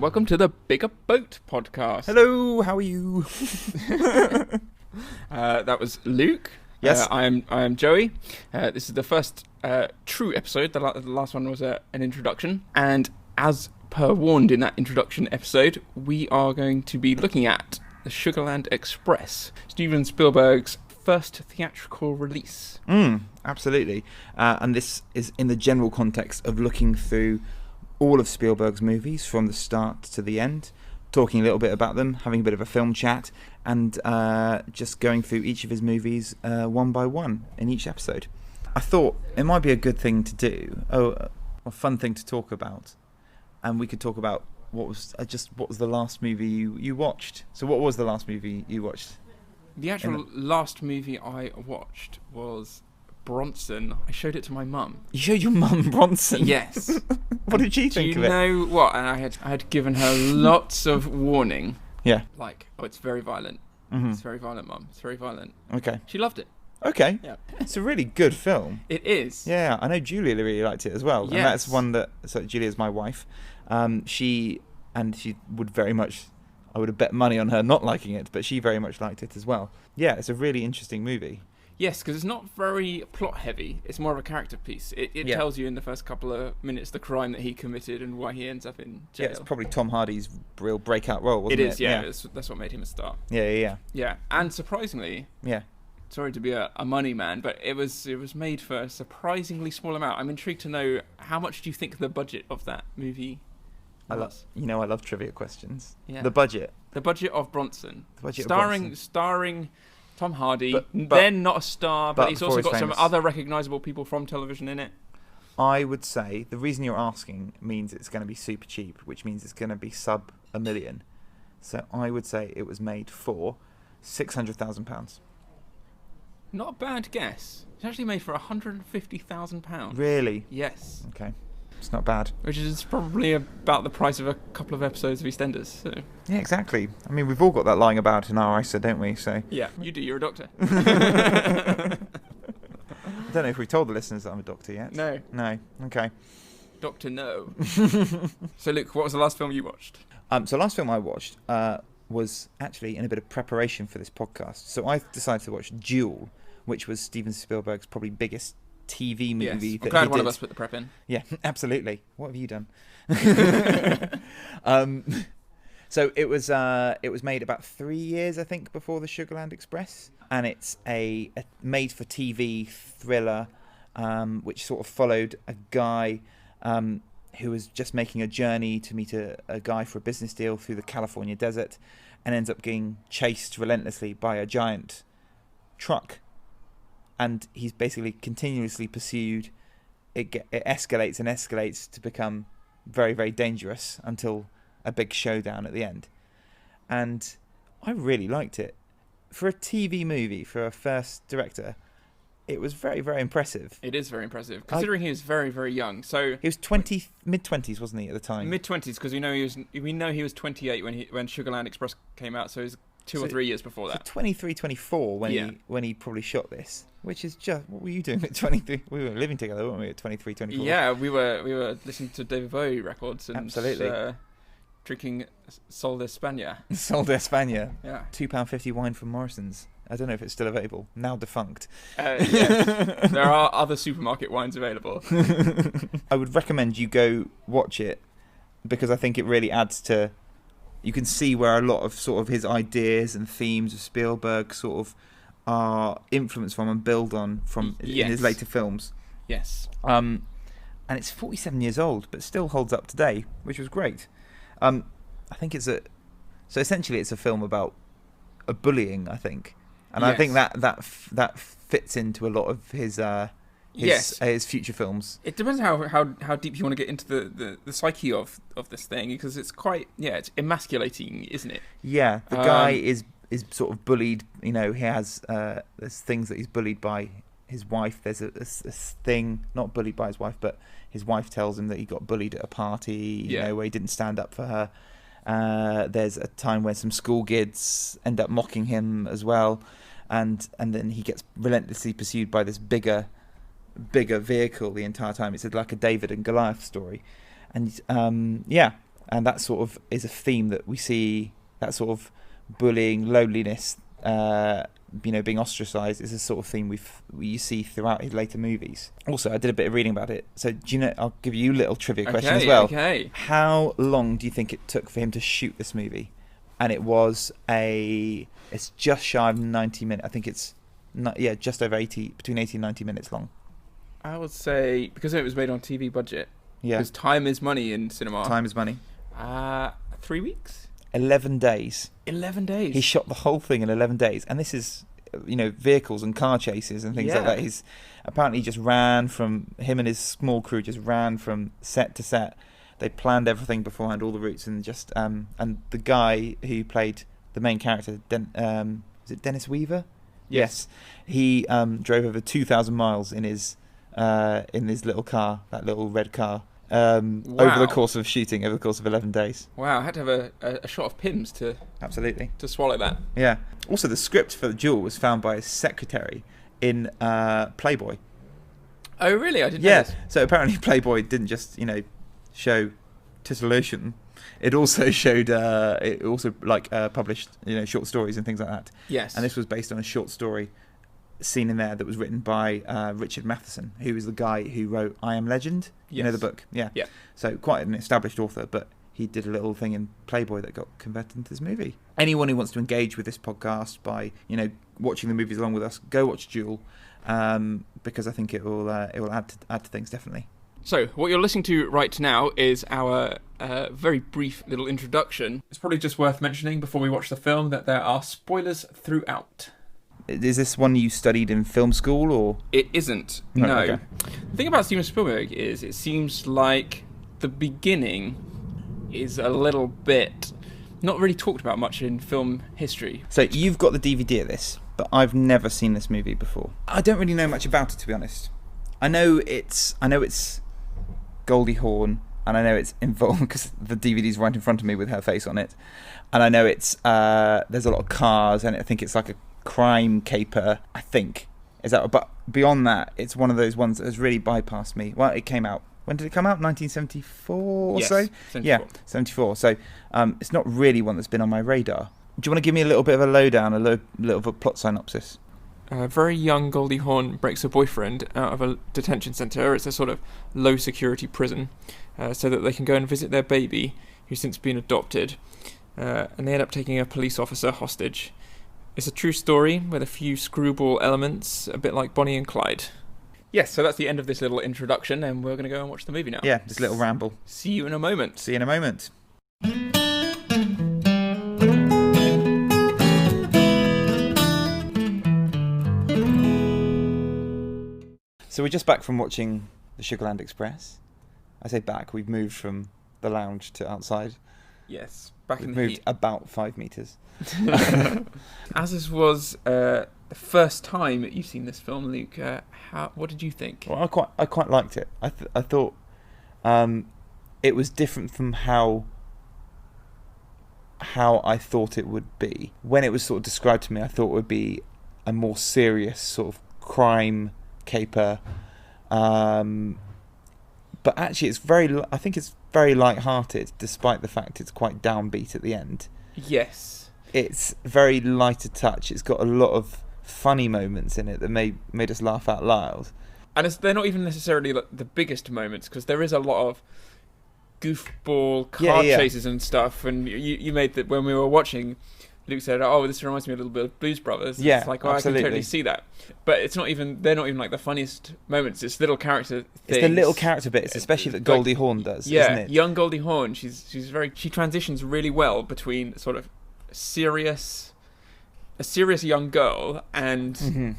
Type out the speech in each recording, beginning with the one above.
welcome to the Bigger Boat podcast. Hello, how are you? That was Luke. Yes. I am Joey. This is the first true episode. The last one was an introduction. And as per warned in that introduction episode, we are going to be looking at the Sugarland Express, Steven Spielberg's first theatrical release. Absolutely. And this is in the general context of looking through all of Spielberg's movies from the start to the end, talking a little bit about them, having a bit of a film chat, and just going through each of his movies one by one in each episode. I thought it might be a good thing to do, a fun thing to talk about, and we could talk about what was the last movie you watched. So what was the last movie you watched? The actual last movie I watched was Bronson. I showed it to my mum. You showed your mum Bronson? Yes. What did she think of it? Do you know what? And I had given her lots of warning. Yeah. Like, it's very violent. Mm-hmm. It's very violent, Mum. It's very violent. Okay. She loved it. Okay. Yeah. It's a really good film. It is. Yeah, I know Julia really liked it as well. Yes. And that's one that... So Julia's my wife. She would very much... I would have bet money on her not liking it, but she very much liked it as well. Yeah, it's a really interesting movie. Yes, because it's not very plot heavy. It's more of a character piece. It tells you in the first couple of minutes the crime that he committed and why he ends up in jail. Yeah, it's probably Tom Hardy's real breakout role, wasn't it? It is, yeah. That's what made him a star. Yeah. Yeah, and surprisingly... Yeah. Sorry to be a money man, but it was made for a surprisingly small amount. I'm intrigued to know, how much do you think the budget of that movie was? I love trivia questions. Yeah. The budget of Bronson. The budget of Bronson. Starring Tom Hardy, but then not a star, but he's also got some famous. other recognisable people from television in it. I would say the reason you're asking means it's going to be super cheap, which means it's going to be sub $1 million. So I would say it was made for £600,000. Not a bad guess. It's actually made for £150,000. Really? Yes. Okay. It's not bad. Which is probably about the price of a couple of episodes of EastEnders. So. Yeah, exactly. I mean, we've all got that lying about in our ISA, don't we? So. Yeah, you do. You're a doctor. I don't know if we told the listeners that I'm a doctor yet. No. Okay. Doctor No. So, Luke, what was the last film you watched? So, last film I watched was actually in a bit of preparation for this podcast. So, I decided to watch Duel, which was Steven Spielberg's probably biggest TV movie. Yes. That I'm glad he one did. of us put the prep in. Yeah, absolutely. What have you done? So it was made about 3 years, I think, before the Sugarland Express, and it's a made-for-TV thriller, which sort of followed a guy who was just making a journey to meet a guy for a business deal through the California desert, and ends up getting chased relentlessly by a giant truck. And he's basically continuously pursued. It escalates and escalates to become very, very dangerous until a big showdown at the end. And I really liked it. For a TV movie, for a first director, it was very, very impressive. It is very impressive, considering he was very, very young. So he was mid-20s, wasn't he, at the time? Mid-20s, because we know he was 28 when Sugarland Express came out, so he was two or 3 years before that. So 23, 24 when he probably shot this, which is just... What were you doing at 23? We were living together, weren't we, at 23, 24? Yeah, we were listening to David Bowie records and absolutely. Drinking Sol de España. Sol de España. Yeah. £2.50 wine from Morrison's. I don't know if it's still available. Now defunct. Yes. There are other supermarket wines available. I would recommend you go watch it, because I think it really adds to... You can see where a lot of sort of his ideas and themes of Spielberg sort of are influenced from and build on from in his later films. Yes. And it's 47 years old, but still holds up today, which was great. I think so essentially it's a film about a bullying, I think. And I think that fits into a lot of his future films. It depends how deep you want to get into the psyche of this thing, because it's quite it's emasculating, isn't it? Yeah, the guy is sort of bullied. You know, he has there's things that he's bullied by his wife. There's a thing, not bullied by his wife, but his wife tells him that he got bullied at a party. You know, where he didn't stand up for her. There's a time where some school kids end up mocking him as well, and then he gets relentlessly pursued by this bigger vehicle the entire time. It's like a David and Goliath story, and and that sort of is a theme that we see. That sort of bullying, loneliness, being ostracised is a sort of theme you see throughout his later movies. Also, I did a bit of reading about it. So, do you know? I'll give you a little trivia question as well. Okay. How long do you think it took for him to shoot this movie? And it's just shy of 90 minutes. I think it's just over 80, between 80 and 90 minutes long. I would say, because it was made on TV budget. Yeah. Because time is money in cinema. Time is money. 3 weeks. 11 days. 11 days. He shot the whole thing in 11 days. And this is, vehicles and car chases and things like that. He's apparently just him and his small crew just ran from set to set. They planned everything beforehand, all the routes, and just, and the guy who played the main character, is it Dennis Weaver? Yes. He drove over 2,000 miles in his little car, that little red car. Over the course of shooting, over the course of 11 days. Wow, I had to have a shot of Pimm's to swallow that. Yeah. Also, the script for the duel was found by his secretary in Playboy. Oh, really? I didn't know this. So apparently Playboy didn't just, show titillation. It also showed, published, short stories and things like that. Yes. And this was based on a short story scene in there that was written by Richard Matheson, who is the guy who wrote I Am Legend. Yes. You know the book? Yeah. So quite an established author, but he did a little thing in Playboy that got converted into this movie. Anyone who wants to engage with this podcast by, watching the movies along with us, go watch Duel, because I think it will add to things, definitely. So, what you're listening to right now is our very brief little introduction. It's probably just worth mentioning before we watch the film that there are spoilers throughout. Is this one you studied in film school, or...? It isn't, no. Okay. The thing about Steven Spielberg is it seems like the beginning is a little bit not really talked about much in film history. So you've got the DVD of this, but I've never seen this movie before. I don't really know much about it, to be honest. I know it's Goldie Hawn, and I know it's involved because the DVD's right in front of me with her face on it, and I know it's there's a lot of cars, and I think it's like a crime caper, I think. But beyond that, it's one of those ones that has really bypassed me. Well, it came out. When did it come out? 1974 or so? 74. Yeah, 74. So it's not really one that's been on my radar. Do you want to give me a little bit of a lowdown, a little of a plot synopsis? A very young Goldie Hawn breaks her boyfriend out of a detention centre. It's a sort of low-security prison, so that they can go and visit their baby, who's since been adopted. And they end up taking a police officer hostage. It's a true story with a few screwball elements, a bit like Bonnie and Clyde. Yes, so that's the end of this little introduction, and we're going to go and watch the movie now. Yeah, this little ramble. See you in a moment. See you in a moment. So we're just back from watching the Sugarland Express. I say back, we've moved from the lounge to outside. Yes, back We've in the moved heat. about 5 metres. As this was the first time you've seen this film, Luke, what did you think? Well, I quite liked it. I thought it was different from how I thought it would be. When it was sort of described to me, I thought it would be a more serious sort of crime caper. But actually, I think it's very light-hearted, despite the fact it's quite downbeat at the end. Yes. It's very lighter touch. It's got a lot of funny moments in it that made us laugh out loud. And they're not even necessarily like the biggest moments, because there is a lot of goofball car chases and stuff. And you made that when we were watching, Luke said, "Oh, this reminds me a little bit of Blues Brothers." Yeah, it's like, absolutely. I can totally see that. But they're not even like the funniest moments. It's little character things. It's the little character bits, especially that Goldie Hawn does, isn't it? Young Goldie Hawn. She transitions really well between sort of a serious young girl and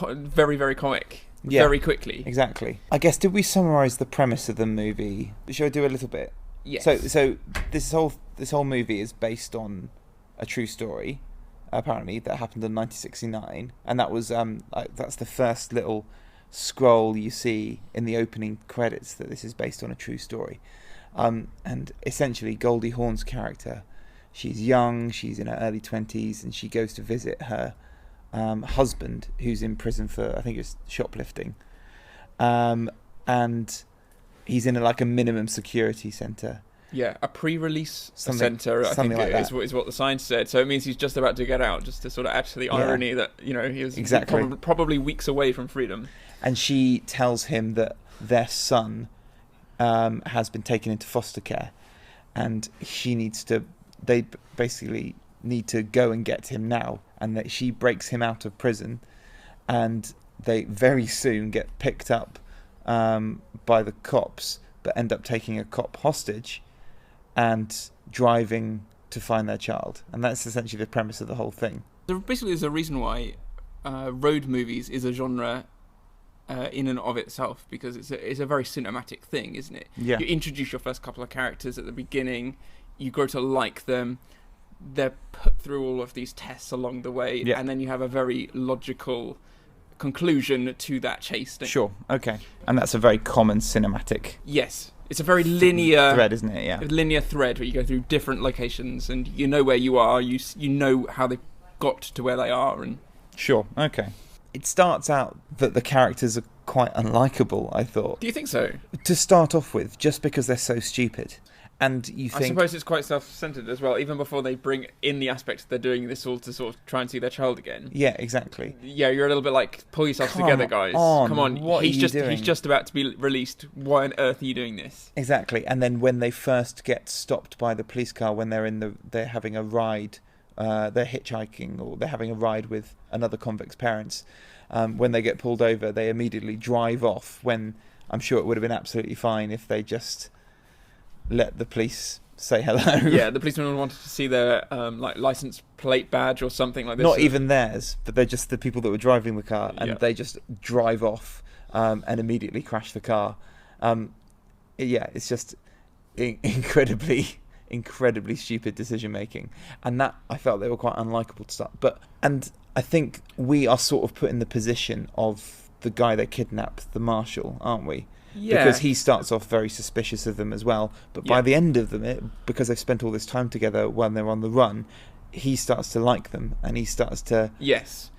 very, very comic. Yeah, very quickly. Exactly. I guess, did we summarise the premise of the movie? Should I do a little bit? Yes. So this whole movie is based on a true story, apparently, that happened in 1969, and that was that's the first little scroll you see in the opening credits, that this is based on a true story. And essentially, Goldie Hawn's character, she's young, she's in her early 20s, and she goes to visit her husband, who's in prison for, I think it's shoplifting, and he's in a minimum security centre. Yeah, a pre-release Something- center, I something think like is what the sign said. So it means he's just about to get out, just to sort of add to the irony that, he was Exactly. probably weeks away from freedom. And she tells him that their son has been taken into foster care, and they basically need to go and get him now, and that she breaks him out of prison, and they very soon get picked up by the cops, but end up taking a cop hostage and driving to find their child. And that's essentially the premise of the whole thing. So basically, there's a reason why road movies is a genre in and of itself, because it's a very cinematic thing, isn't it? Yeah. You introduce your first couple of characters at the beginning, you grow to like them, they're put through all of these tests along the way, and then you have a very logical conclusion to that chase. Sure, okay. And that's a very common cinematic Yes. It's a very linear thread, isn't it? Yeah. linear thread where you go through different locations and you know where you are, you know how they got to where they are. And Sure, okay. It starts out that the characters are quite unlikable, I thought. do you think so? To start off with, just because they're so stupid. And you I think... suppose it's quite self-centered as well, even before they bring in the aspect that they're doing this all to sort of try and see their child again. Yeah, exactly. Yeah, you're a little bit like, pull yourselves Come together, guys. on, Come on, what are you doing? He's just about to be released. Why on earth are you doing this? Exactly. And then when they first get stopped by the police car, when they're having a ride, they're hitchhiking, or they're having a ride with another convict's parents, when they get pulled over, they immediately drive off, when I'm sure it would have been absolutely fine if they just let the police say hello. Yeah, the policeman wanted to see their license plate badge or something like this. Not even theirs, but they're just the people that were driving the car, and they just drive off and immediately crash the car. It's just incredibly stupid decision making, and that I felt they were quite unlikable to start. And I think we are sort of put in the position of the guy that kidnapped the marshal, aren't we? Yeah. Because he starts off very suspicious of them as well. But by the end of them, because they've spent all this time together when they're on the run, he starts to like them, and he starts to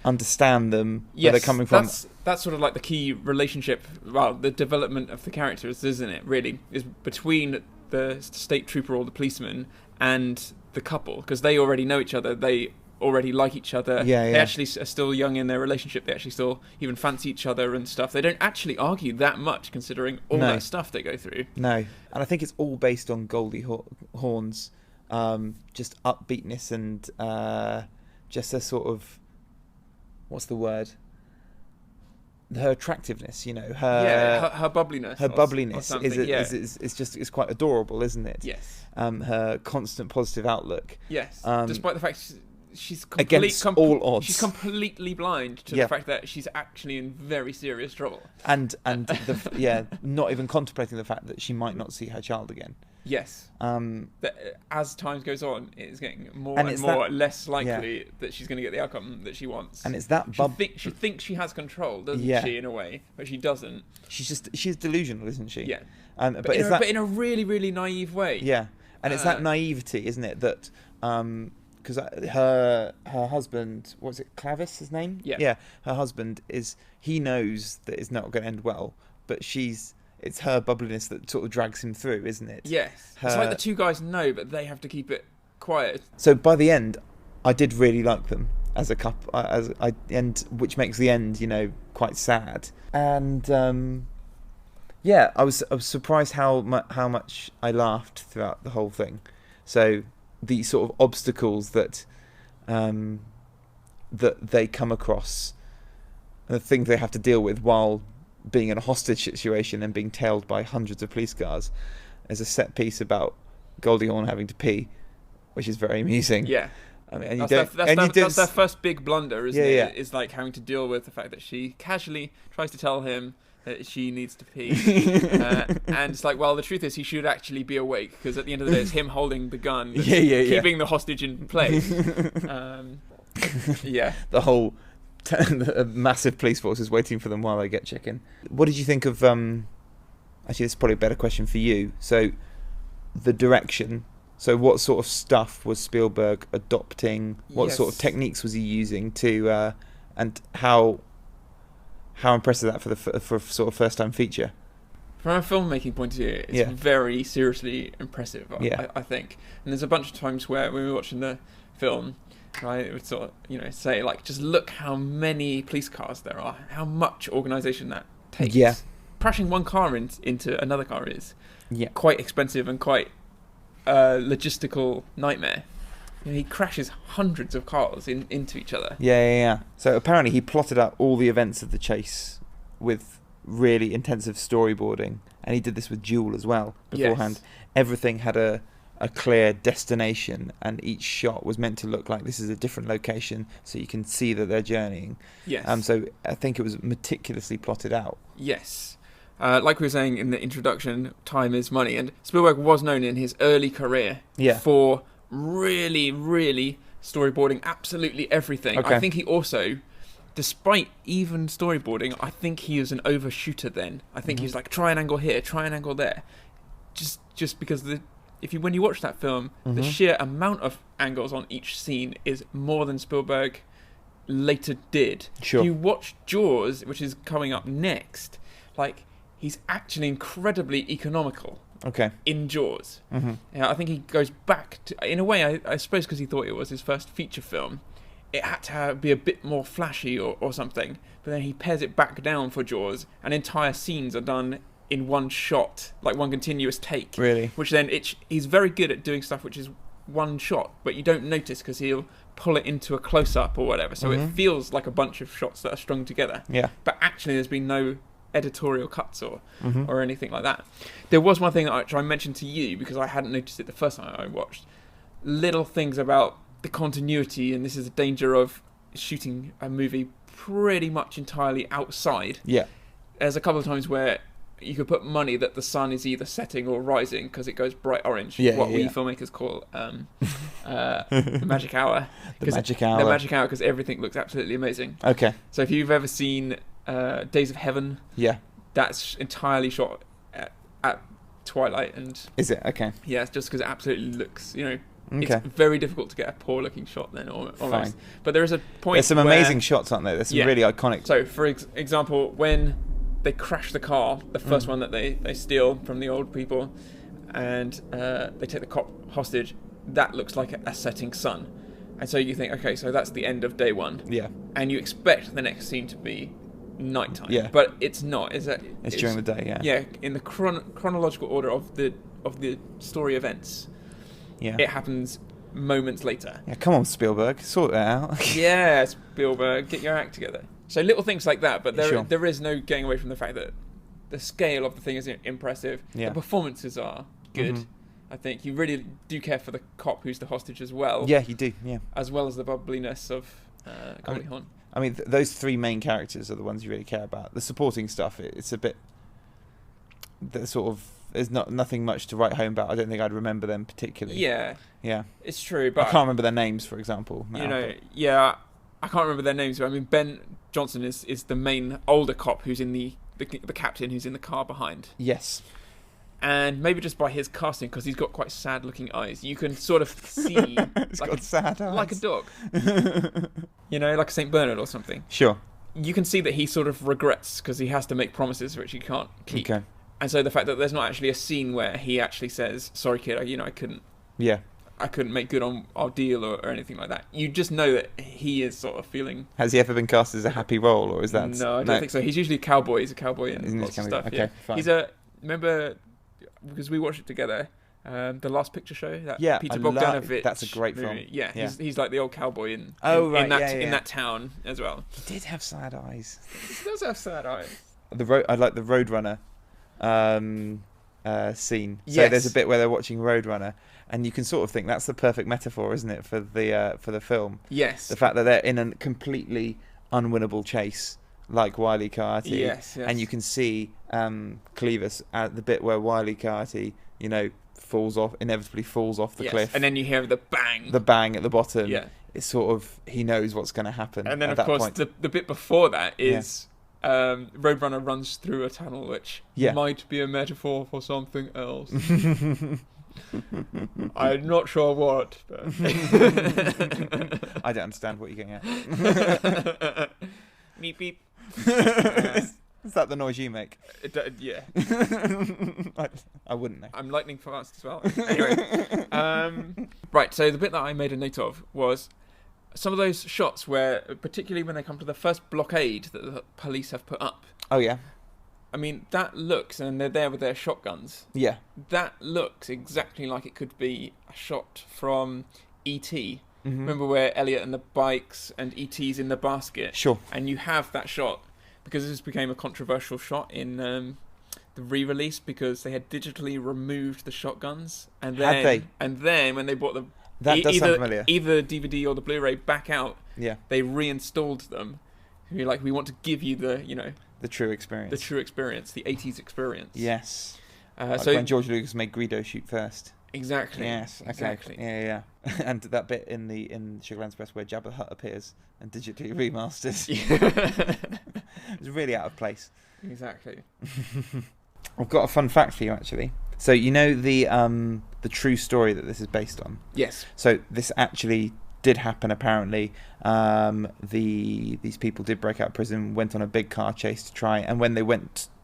understand them, where they're coming from. That's sort of like the key relationship, the development of the characters, isn't it, really? Is between the state trooper or the policeman and the couple, because they already know each other, they already like each other. They actually are still young in their relationship. They actually still even fancy each other and stuff. They don't actually argue that much, considering all that stuff they go through. No, and I think it's all based on Goldie Hawn's just upbeatness and just a sort of, what's the word? Her attractiveness, her bubbliness. Her bubbliness is quite adorable, isn't it? Yes. Her constant positive outlook. Yes. Despite the fact she's against all odds. She's completely blind to the fact that she's actually in very serious trouble. And not even contemplating the fact that she might not see her child again. Yes. As time goes on, it's getting more and more less likely that she's going to get the outcome that she wants. And it's that she thinks she has control, doesn't she, in a way, but she doesn't. She's delusional, isn't she? Yeah. But in a really, really naive way. Yeah. And it's that naivety, isn't it, that because her husband, what's it, Clavis, his name? Yeah. Her husband he knows that it's not going to end well, but it's her bubbliness that sort of drags him through, isn't it? Yes. It's like the two guys know, but they have to keep it quiet. So by the end, I did really like them as a couple, and which makes the end, quite sad. And I was surprised how much I laughed throughout the whole thing. So the sort of obstacles that they come across, and the things they have to deal with while being in a hostage situation and being tailed by hundreds of police cars. There's a set piece about Goldie Hawn having to pee, which is very amusing. Yeah. I mean, that's their first big blunder, isn't it? Is like having to deal with the fact that she casually tries to tell him that she needs to pee. And it's like, well, the truth is he should actually be awake, because at the end of the day it's him holding the gun, keeping the hostage in place. The whole the massive police force is waiting for them while they get chicken. What did you think of actually this is probably a better question for you, so the direction, so what sort of stuff was Spielberg adopting, what sort of techniques was he using to and how impressive that for sort of first time feature? from a filmmaking point of view, it's very seriously impressive. I think. And there's a bunch of times where when we were watching the film, right, it would sort of say like, just look how many police cars there are, how much organisation that takes. Yeah. Crashing one car into another car is quite expensive and quite logistical nightmare. He crashes hundreds of cars into each other. Yeah. So apparently he plotted out all the events of the chase with really intensive storyboarding, and he did this with Duel as well beforehand. Yes. Everything had a clear destination, and each shot was meant to look like this is a different location, so you can see that they're journeying. Yes. So I think it was meticulously plotted out. Yes. Like we were saying in the introduction, time is money, and Spielberg was known in his early career for really, really storyboarding absolutely everything. Okay. I think he also, despite even storyboarding, I think he was an overshooter then. I think he was like, try an angle here, try an angle there. Just because when you watch that film, the sheer amount of angles on each scene is more than Spielberg later did. Sure. If you watch Jaws, which is coming up next, like, he's actually incredibly economical. Okay. In Jaws. I think he goes back to, in a way, I suppose because he thought it was his first feature film, it had to be a bit more flashy or something, but then he pares it back down for Jaws, and entire scenes are done in one shot, like one continuous take. Really? Which then, he's very good at doing stuff which is one shot, but you don't notice because he'll pull it into a close-up or whatever, so it feels like a bunch of shots that are strung together. Yeah. But actually there's been no editorial cuts or anything like that. There was one thing which I mentioned to you because I hadn't noticed it the first time I watched. Little things about the continuity, and this is the danger of shooting a movie pretty much entirely outside. Yeah. There's a couple of times where you could put money that the sun is either setting or rising because it goes bright orange. We filmmakers call the magic hour. The magic hour. The magic hour, because everything looks absolutely amazing. Okay. So if you've ever seen Days of Heaven, that's entirely shot at twilight, and is it okay? Yeah, it's just because it absolutely looks, it's very difficult to get a poor looking shot then almost. Fine. But there is a point. There's some amazing shots, aren't there? There's some really iconic. So for example, when they crash the car, the first one that they steal from the old people, and they take the cop hostage, that looks like a setting sun, and so you think, okay, so that's the end of day one. Yeah. And you expect the next scene to be nighttime. Yeah. But it's not. It's during the day. Yeah. Yeah, in the chronological order of the story events. Yeah. It happens moments later. Yeah, come on, Spielberg, sort it out. Yeah, Spielberg, get your act together. So little things like that, but Sure. there is no getting away from the fact that the scale of the thing is impressive. Yeah. The performances are good. I think you really do care for the cop who's the hostage as well. Yeah, you do. Yeah. As well as the bubbliness of Goldie Hawn. I mean, those three main characters are the ones you really care about. The supporting stuff, it's a bit. There's nothing much to write home about. I don't think I'd remember them particularly. Yeah. Yeah. It's true, but I can't remember their names, for example. Yeah, I can't remember their names. But I mean, Ben Johnson is the main older cop who's in the captain who's in the car behind. Yes. And maybe just by his casting, because he's got quite sad-looking eyes, you can sort of see sad eyes. Like a dog, like a Saint Bernard or something. Sure. You can see that he sort of regrets because he has to make promises which he can't keep. Okay. And so the fact that there's not actually a scene where he actually says, "Sorry, kid, I couldn't." Yeah. I couldn't make good on our deal or anything like that. You just know that he is sort of feeling... Has he ever been cast as a happy role, or is that... No, I don't think so. He's usually a cowboy. He's a cowboy in lots of stuff. Okay, fine. Remember, because we watched it together, The Last Picture Show? That Peter Bogdanovich. Bogdanovich. That's a great film. Movie. Yeah, he's like the old cowboy in that town as well. He did have sad eyes. He does have sad eyes. I like the Roadrunner scene. So there's a bit where they're watching Roadrunner, and you can sort of think that's the perfect metaphor, isn't it, for the film? Yes. The fact that they're in a completely unwinnable chase, like Wile E. Coyote. Yes. And you can see Clevis at the bit where Wile E. Coyote, inevitably falls off the cliff. And then you hear the bang. The bang at the bottom. Yeah. It's sort of, he knows what's going to happen. And then, at of course, point. the bit before that is... Roadrunner runs through a tunnel, which might be a metaphor for something else. I'm not sure what. But I don't understand what you're getting at. Beep beep. Is that the noise you make? Yeah. I wouldn't know. I'm lightning fast as well. Anyway, right. So the bit that I made a note of was some of those shots where, particularly when they come to the first blockade that the police have put up. Oh yeah. I mean, that looks, and they're there with their shotguns. Yeah. That looks exactly like it could be a shot from E.T. Mm-hmm. Remember where Elliot and the bikes and E.T.'s in the basket? Sure. And you have that shot because this became a controversial shot in the re-release because they had digitally removed the shotguns. And then, Had they? And then when they brought the That does sound familiar. either DVD or the Blu-ray back out, Yeah. they reinstalled them. You're like, we want to give you the true experience. the true experience, the 80s experience. Yes. Like So when George Lucas made Greedo shoot first. exactly. Yes. Okay. Exactly. Yeah. And that bit in Sugarland Express where Jabba the Hutt appears and digitally remasters. It was really out of place. Exactly. I've got a fun fact for you actually. So you know the true story that this is based on. Yes. So this actually did happen apparently. These people did break out of prison, went on a big car chase to try, and when they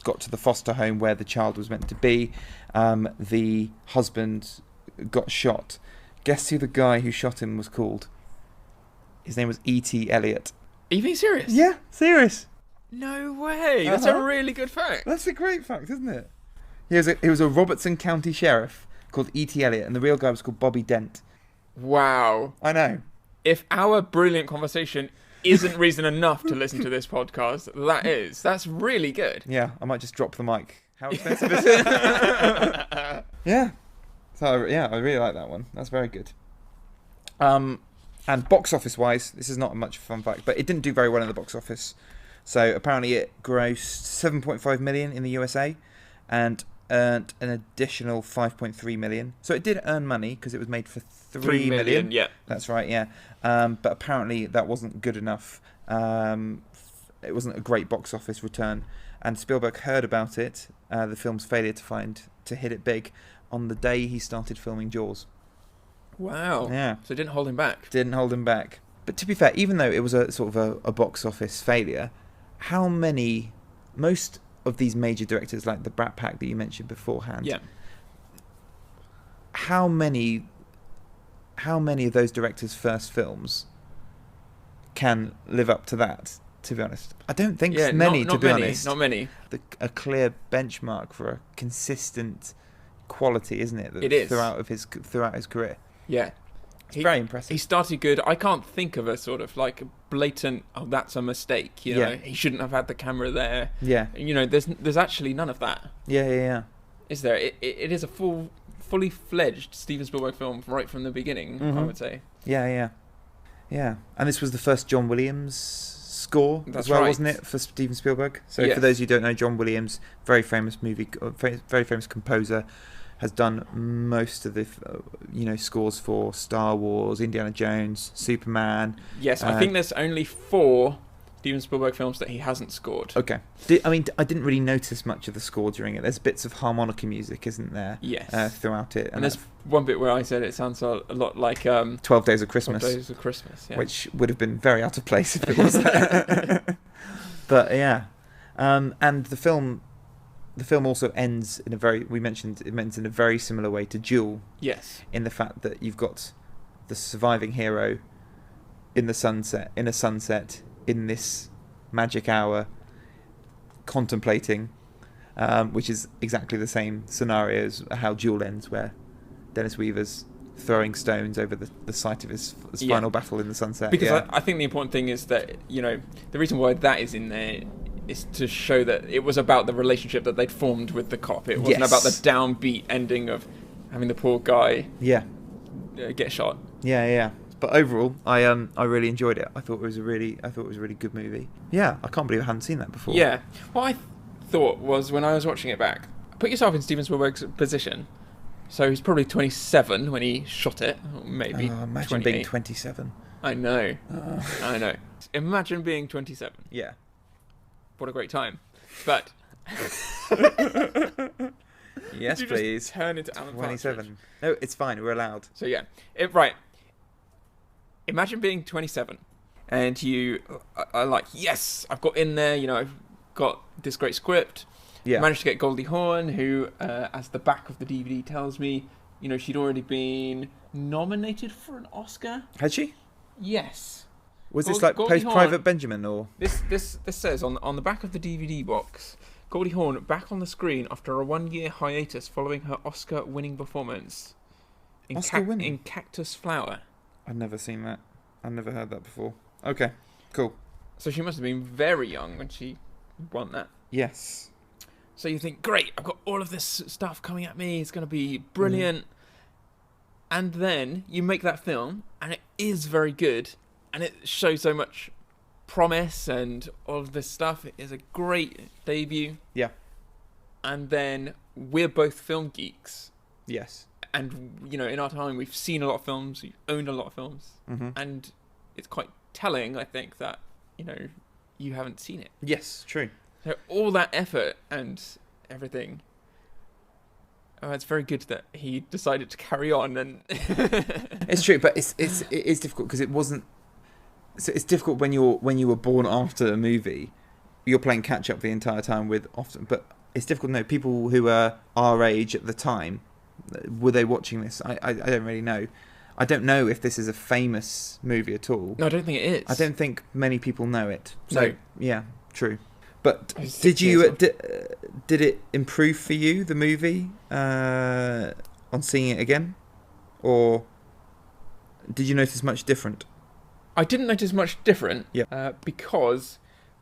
got to the foster home where the child was meant to be, the husband got shot. Guess who the guy who shot him was called? His name was E.T. Elliot. Are you being serious? Yeah, serious. No way. That's a Uh-huh. really good fact. That's a great fact, isn't it? He was a Robertson County sheriff called E.T. Elliot, and the real guy was called Bobby Dent. Wow. I know. If our brilliant conversation isn't reason enough to listen to this podcast, that's really good. Yeah, I might just drop the mic. How expensive is it? Yeah. So I really like that one. That's very good. And box office wise, this is not much fun fact, but it didn't do very well in the box office. So apparently it grossed 7.5 million in the USA and earned an additional 5.3 million. So it did earn money because it was made for 3 million. Yeah. That's right, yeah. But apparently that wasn't good enough. It wasn't a great box office return. And Spielberg heard about it, the film's failure to hit it big, on the day he started filming Jaws. Wow. Yeah. So it didn't hold him back. Didn't hold him back. But to be fair, even though it was a sort of a box office failure, most of these major directors, like the Brat Pack that you mentioned beforehand, Yeah. how many of those directors' first films can live up to that? To be honest, I don't think many. Not to be many. honest, Not many. a clear benchmark for a consistent quality, isn't it? It is throughout his career. Yeah. It's very impressive. He started good. I can't think of a sort of like blatant, oh, that's a mistake. You know, Yeah. he shouldn't have had the camera there. Yeah. You know, there's actually none of that. Yeah. Is there? It is a fully fledged Steven Spielberg film right from the beginning. I Mhm. would say. Yeah. And this was the first John Williams score That's as well, right. wasn't it, for Steven Spielberg? So Yes. for those who don't know, John Williams, very famous composer, has done most of the scores for Star Wars, Indiana Jones, Superman. Yes, I think there's only 4 Steven Spielberg films that he hasn't scored. Okay. I didn't really notice much of the score during it. There's bits of harmonica music, isn't there? Yes. Throughout it. And there's one bit where I said it sounds a lot like 12 Days of Christmas. 12 Days of Christmas, yeah. Which would have been very out of place if it was that. But yeah. And the film also ends in in a very similar way to Duel, Yes. in the fact that you've got the surviving hero in a sunset in this magic hour contemplating, which is exactly the same scenario as how Duel ends, where Dennis Weaver's throwing stones over the site of his final battle in the sunset. Because I think the important thing is that, the reason why that is in there is to show that it was about the relationship that they'd formed with the cop. It wasn't about the downbeat ending of having the poor guy get shot. Yeah. But overall, I really enjoyed it. I thought it was a really good movie. Yeah, I can't believe I hadn't seen that before. Yeah. What I thought was, when I was watching it back, put yourself in Steven Spielberg's position. So he's probably 27 when he shot it, or maybe imagine 28. being 27. I know. I know. Imagine being 27. Yeah. What a great time. But Yes, you please. just turn into Alan 27. Partridge. No, it's fine. We're allowed. So yeah, right. Imagine being 27, and I like, yes, I've got in there. got this great script. Yeah. Managed to get Goldie Hawn, who, as the back of the DVD tells me, she'd already been nominated for an Oscar. Had she? Yes. Was this like Goldie post Hawn- Private Benjamin or? This says on the back of the DVD box, Goldie Hawn back on the screen after a 1-year hiatus following her Oscar-winning performance in, Oscar-winning? in Cactus Flower. I've never seen that. I've never heard that before. Okay, cool. So she must have been very young when she won that. Yes. So you think, great, I've got all of this stuff coming at me, it's going to be brilliant. And then you make that film, and it is very good, and it shows so much promise and all of this stuff. It is a great debut. Yeah. And then we're both film geeks. Yes. And, in our time, we've seen a lot of films, we've owned a lot of films. Mm-hmm. And it's quite telling, I think, that, you haven't seen it. Yes, true. So all that effort and everything. Oh, it's very good that he decided to carry on. And It's true, but it is difficult because it wasn't. So it's difficult when you were born after a movie, you're playing catch up the entire time with often. But it's difficult to know people who are our age at the time. Were they watching this? I don't really know. I don't know if this is a famous movie at all. No, I don't think it is. I don't think many people know it. So No. yeah, true. But It was did 6 you years old. did it improve for you, the movie, on seeing it again, or did you notice much different? I didn't notice much different. Yeah. Because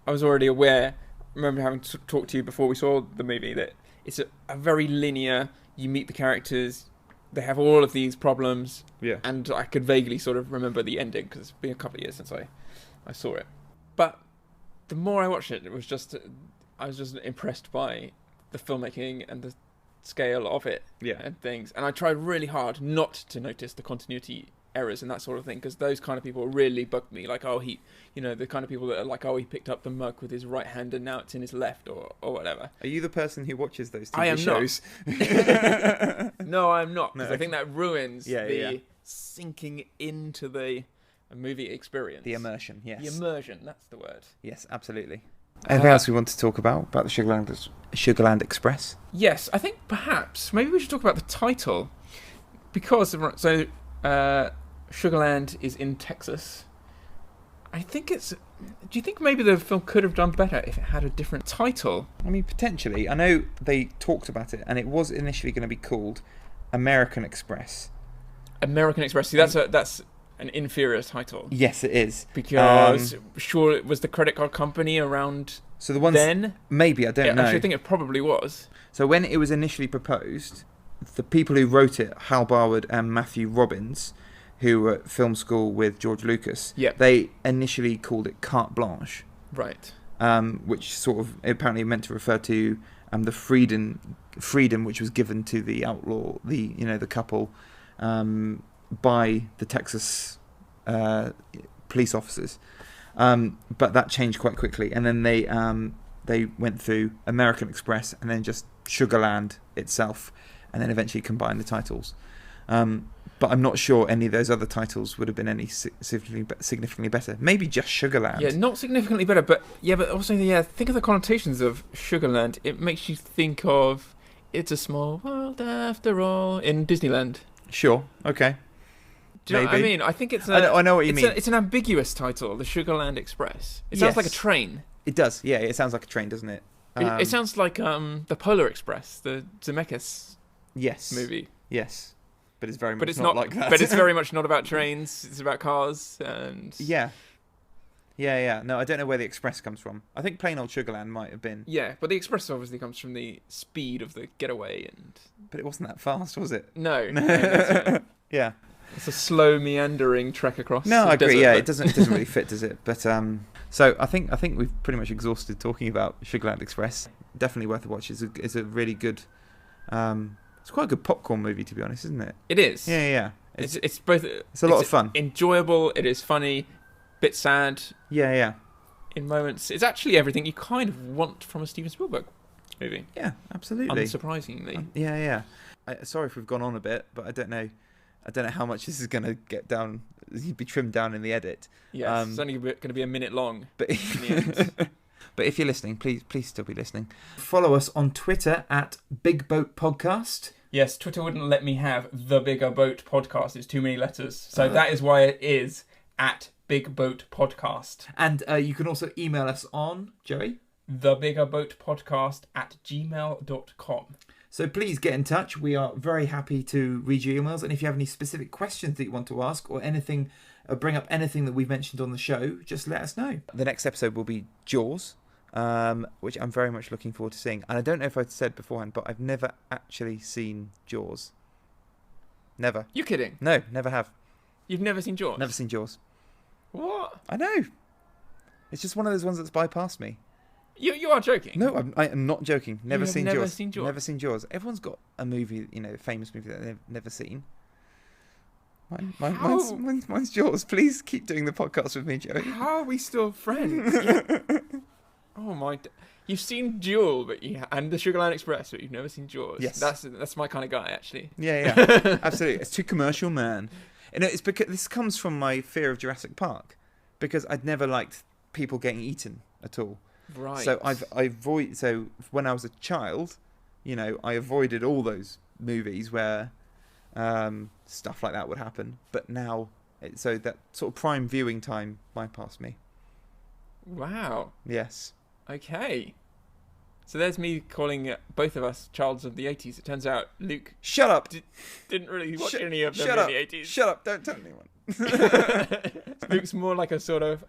I was already aware. I remember having talked to you before we saw the movie that it's a very linear. You meet the characters. They have all of these problems. Yeah. And I could vaguely sort of remember the ending because it's been a couple of years since I saw it. But the more I watched it, I was just impressed by the filmmaking and the scale of it. Yeah. And things. And I tried really hard not to notice the continuity errors and that sort of thing, because those kind of people really bugged me. Like, the kind of people that are like, he picked up the mug with his right hand and now it's in his left, or whatever. Are you the person who watches those TV I am shows? No, I'm not. No, Because I think that ruins Yeah, the yeah. sinking into the movie experience. The immersion, yes. The immersion, that's the word. Yes, absolutely. Anything else we want to talk about the Sugarland Express? Yes, I think perhaps maybe we should talk about the title, because Sugarland is in Texas. I think it's. Do you think maybe the film could have done better if it had a different title? I mean, potentially. I know they talked about it, and it was initially going to be called American Express. American Express. See, that's an inferior title. Yes, it is. Because sure, it was the credit card company around So the ones then. maybe I don't know. Actually, I think it probably was. So when it was initially proposed, the people who wrote it, Hal Barwood and Matthew Robbins, who were at film school with George Lucas, Yep. they initially called it carte blanche, Right. which sort of apparently meant to refer to the freedom which was given to the outlaw, the couple, by the Texas police officers. But that changed quite quickly, and then they went through American Express and then just Sugarland itself, and then eventually combined the titles. But I'm not sure any of those other titles would have been any significantly better. Maybe just Sugarland. Yeah, not significantly better, but also think of the connotations of Sugarland. It makes you think of It's a Small World After All in Disneyland. Sure. Okay. Do you know what I Maybe. mean? I think it's I know what you mean. It's an ambiguous title, the Sugarland Express. It sounds like a Yes. train. It does. Yeah, it sounds like a train, doesn't it? It sounds like the Polar Express, the Zemeckis Yes. movie. Yes. But it's very much But it's not like that. But it's very much not about trains. It's about cars and Yeah. No, I don't know where the Express comes from. I think plain old Sugarland might have been, yeah. But the Express obviously comes from the speed of the getaway, and but it wasn't that fast, was it? no, Yeah. it's a slow meandering trek across. No, the I agree. desert, Yeah, but- it doesn't really fit, does it? But so I think we've pretty much exhausted talking about Sugarland Express. Definitely worth a watch. It's a really good. It's quite a good popcorn movie, to be honest, isn't it? It is. Yeah. It's both. It's a lot of fun. Enjoyable. It is funny. Bit sad Yeah. in moments. It's actually everything you kind of want from a Steven Spielberg movie. Yeah, absolutely. Unsurprisingly. Yeah. Sorry if we've gone on a bit, but I don't know how much this is going to get down. Be trimmed down in the edit. Yes. It's only going to be a minute long. But in the end. But if you're listening, please still be listening. Follow us on Twitter at Big Boat Podcast. Yes, Twitter wouldn't let me have The Bigger Boat Podcast. It's too many letters. So that is why it is at Big Boat Podcast. And you can also email us on, Joey? thebiggerboatpodcast@gmail.com. So please get in touch. We are very happy to read your emails. And if you have any specific questions that you want to ask or anything, bring up anything that we've mentioned on the show, just let us know. The next episode will be Jaws, which I'm very much looking forward to seeing. And I don't know if I've said beforehand, but I've never actually seen Jaws. Never. You kidding? No, never have. You've never seen Jaws? Never seen Jaws. What? I know. It's just one of those ones that's bypassed me. You are joking? No, I am not joking. Never seen Jaws. Never seen Jaws? Never seen Jaws. Everyone's got a movie, a famous movie that they've never seen. Mine's Jaws. Please keep doing the podcast with me, Joey. How are we still friends? Oh my! You've seen Duel, and the Sugarland Express, but you've never seen Jaws. Yes, that's my kind of guy, actually. Yeah, absolutely. It's too commercial, man. And it's because this comes from my fear of Jurassic Park, because I'd never liked people getting eaten at all. Right. So So when I was a child, I avoided all those movies where stuff like that would happen. But now, so that sort of prime viewing time bypassed me. Wow. Yes. Okay. So there's me calling both of us childs of the 80s. It turns out Luke... Shut up! Didn't really watch any of them in the 80s. Shut up! Don't tell anyone. Luke's more like a sort of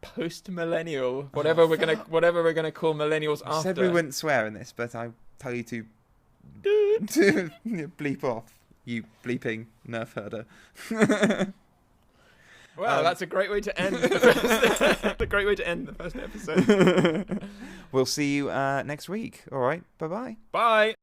post-millennial, whatever we're gonna call millennials after. I said we wouldn't swear in this, but I tell you to bleep off, you bleeping nerf herder. Well, that's a great way to end the first episode. We'll see you next week. All right. Bye-bye. Bye.